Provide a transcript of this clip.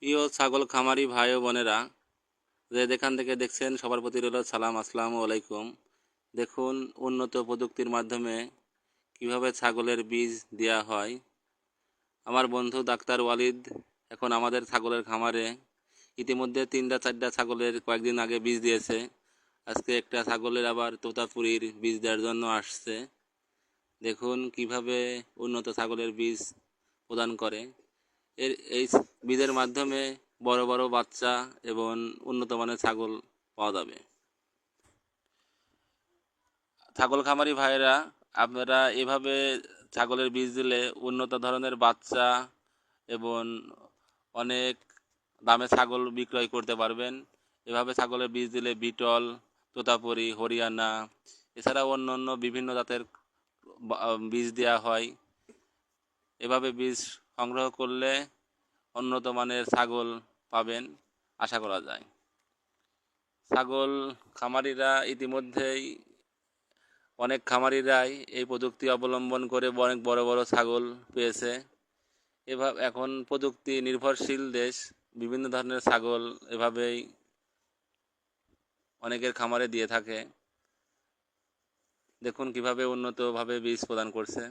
প্রিয় ছাগল খামারি ভাই ও বোনেরা, যে যেখান থেকে দেখছেন সবার প্রতি রইল সালাম, আসসালামু আলাইকুম। দেখুন উন্নত প্রযুক্তির মাধ্যমে কিভাবে ছাগলের বীজ দেওয়া হয়। আমার বন্ধু ডাক্তার ওয়ালিদ এখন আমাদের ছাগলের খামারে ইতিমধ্যে 3-4টা ছাগলের কয়েকদিন আগে বীজ দিয়েছে। আজকে একটা ছাগলের আবার তোতাপুরির বীজ দেওয়ার জন্য আসছে। দেখুন কিভাবে উন্নত ছাগলের বীজ প্রদান করে। এই বীজের মাধ্যমে বড় বড় বাচ্চা এবং উন্নত মানের ছাগল পাওয়া যাবে। ছাগল খামারি ভাইয়েরা, আপনারা এভাবে ছাগলের বীজ দিলে উন্নত ধরনের বাচ্চা এবং অনেক দামে ছাগল বিক্রয় করতে পারবেন। এভাবে ছাগলের বীজ দিলে বিটল, তোতাপুরি, হরিয়ানা এছাড়াও অন্য অন্য বিভিন্ন জাতের বীজ দেওয়া হয়। এভাবে বীজ সংগ্রহ করলে উন্নত মানের ছাগল পাবেন আশা করা যায়। ছাগল খামারিরা ইতিমধ্যেই অনেক খামারিরাই এই প্রযুক্তি অবলম্বন করে অনেক বড় বড় ছাগল পেয়েছে। এভাবে এখন প্রযুক্তি নির্ভরশীল দেশ, বিভিন্ন ধরনের ছাগল এভাবেই অনেকের খামারে দিয়ে থাকে। দেখুন কিভাবে উন্নতভাবে বীজ প্রদান করছে।